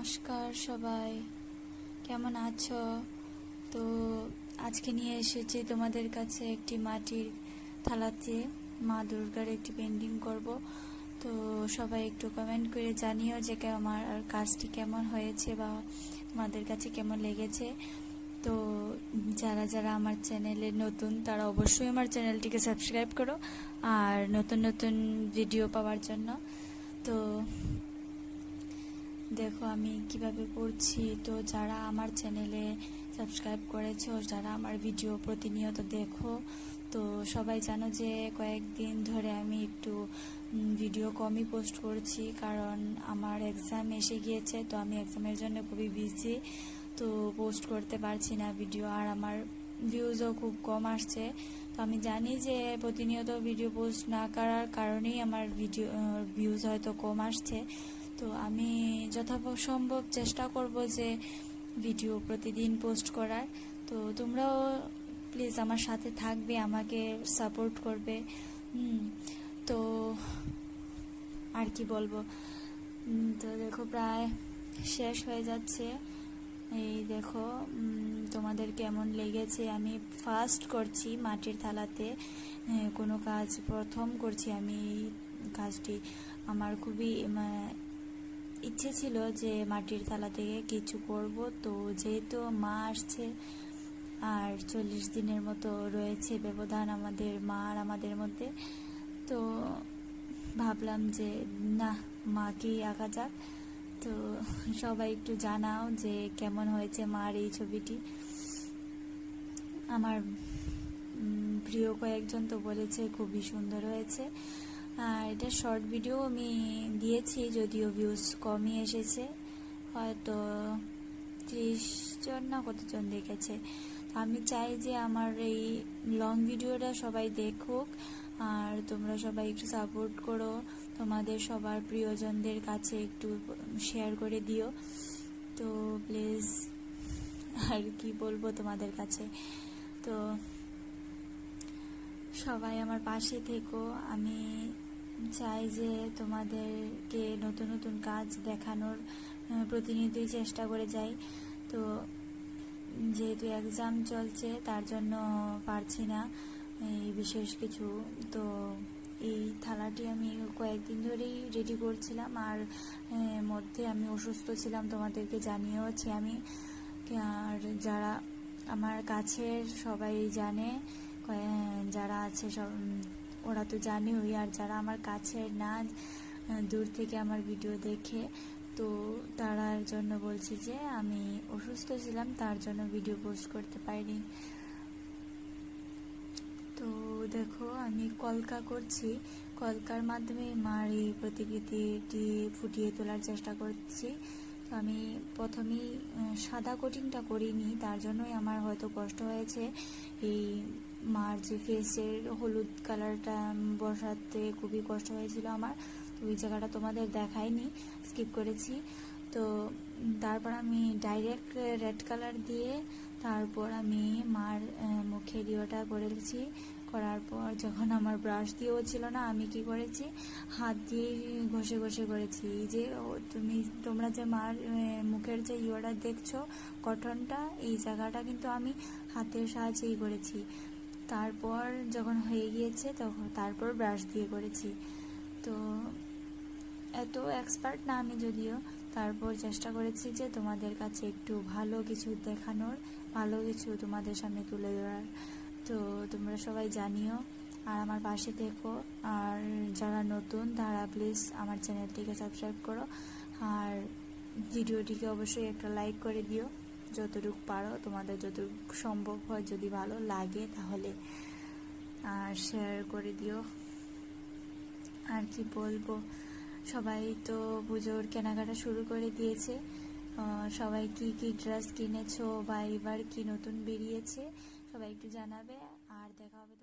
নমস্কার সবাই, কেমন আছো? তো আজকে নিয়ে এসেছি তোমাদের কাছে একটি মাটির থালাতে মা দুর্গার একটি পেন্টিং করব। তো সবাই একটু কমেন্ট করে জানিও যে আমার কাজটি কেমন হয়েছে বা তোমাদের কাছে কেমন লেগেছে। তো যারা যারা আমার চ্যানেলে নতুন তারা অবশ্যই আমার চ্যানেলটিকে সাবস্ক্রাইব করো আর নতুন নতুন ভিডিও পাওয়ার জন্য। তো দেখো আমি কিভাবে করছি। তো যারা আমার চ্যানেলে সাবস্ক্রাইব করেছো, যারা আমার ভিডিও প্রতিনিয়ত দেখো, তো সবাই জানো যে কয়েকদিন ধরে আমি একটু ভিডিও কমই পোস্ট করছি, কারণ আমার এক্সাম এসে গিয়েছে। তো আমি এক্সামের জন্য খুবই বিজি, তো পোস্ট করতে পারছি না ভিডিও, আর আমার ভিউজও খুব কম আসছে। তো আমি জানি যে প্রতিনিয়ত ভিডিও পোস্ট না করার কারণেই আমার ভিডিও ভিউজ হয়তো কম আসছে। তো আমি যথাসম্ভব চেষ্টা করব যে ভিডিও প্রতিদিন পোস্ট করার। তো তোমরাও প্লিজ আমার সাথে থাকবে, আমাকে সাপোর্ট করবে। তো আর কি বলবো। তো দেখো প্রায় শেষ হয়ে যাচ্ছে। এই দেখো তোমাদের কেমন লেগেছে। আমি ফার্স্ট করছি মাটির থালাতে কোনো কাজ, প্রথম করছি আমি এই কাজটি। আমার খুবই ইচ্ছে ছিল যে মাটির থালা থেকে কিছু করব। তো যেহেতু মা আসছে আর 40 দিনের মতো রয়েছে ব্যবধান আমাদের মা আর আমাদের মধ্যে, তো ভাবলাম যে না, মাকেই আঁকা যাক। তো সবাই একটু জানাও যে কেমন হয়েছে মার এই ছবিটি। আমার প্রিয় কয়েকজন তো বলেছে খুবই সুন্দর হয়েছে। আর এটা শর্ট ভিডিও আমি দিয়েছি, যদিও ভিউজ কমই এসেছে, হয়তো 30 জন না কতজন দেখেছে। আমি চাই যে আমার এই লং ভিডিওটা সবাই দেখুক, আর তোমরা সবাই একটু সাপোর্ট করো, তোমাদের সবার প্রিয়জনদের কাছে একটু শেয়ার করে দিও। তো প্লিজ, আর কি বলবো তোমাদের কাছে। তো সবাই আমার পাশে থেকো। আমি চাই যে তোমাদেরকে নতুন নতুন কাজ দেখানোর প্রতিনিয়তই চেষ্টা করে যাই। তো যেহেতু এক্সাম চলছে তার জন্য পারছি না এই বিশেষ কিছু। তো এই থালাটি আমি কয়েকদিন ধরেই রেডি করছিলাম, আর মধ্যে আমি অসুস্থ ছিলাম, তোমাদেরকে জানিয়েওছি আমি। আর যারা আমার কাছের সবাই জানে, যারা আছে সব ওরা তো জানেই, আর যারা আমার কাছের না, দূর থেকে আমার ভিডিও দেখে, তো তারার জন্য বলছি যে আমি অসুস্থ ছিলাম, তার জন্য ভিডিও পোস্ট করতে পারিনি। তো দেখো আমি কলকা করছি, কলকার মাধ্যমে মার এই প্রতিকৃতিটি ফুটিয়ে তোলার চেষ্টা করছি। তো আমি প্রথমেই সাদা কোটিংটা করিনি, তার জন্যই আমার হয়তো কষ্ট হয়েছে। এই মার যে ফেসের হলুদ কালারটা বসাতে খুবই কষ্ট হয়েছিল আমার। তো ওই জায়গাটা তোমাদের দেখাইনি, স্কিপ করেছি। তো তারপর আমি ডাইরেক্ট রেড কালার দিয়ে তারপর আমি মার মুখের ইয়েটা করেছি। করার পর যখন আমার ব্রাশ দিয়েও ছিল না, আমি কি করেছি, হাত দিয়ে ঘষে ঘষে করেছি। এই যে তোমরা যে মার মুখের যে ইয়েটা দেখছো, গঠনটা, এই জায়গাটা কিন্তু আমি হাতের সাহায্যেই করেছি। তারপর যখন হয়ে গিয়েছে তখন তারপর ব্রাশ দিয়ে করেছি। তো এত এক্সপার্ট না আমি যদিও, তারপর চেষ্টা করেছি যে তোমাদের কাছে একটু ভালো কিছু দেখানোর, ভালো কিছু তোমাদের সামনে তুলে ধরার। তো তোমরা সবাই জানিও আর আমার পাশে থেকো। আর যারা নতুন তারা প্লিজ আমার চ্যানেলটিকে সাবস্ক্রাইব করো, আর ভিডিওটিকে অবশ্যই একটা লাইক করে দিও যতটুকু পারো, তোমাদের যতটুকু সম্ভব হয়, যদি ভালো লাগে তাহলে, আর শেয়ার করে দিও। আর কি বলবো, সবাই তো পুজোর কেনাকাটা শুরু করে দিয়েছে। সবাই কি কি ড্রেস কিনেছো বা এবার কি নতুন বেরিয়েছে সবাই একটু জানাবে। আর দেখা হবে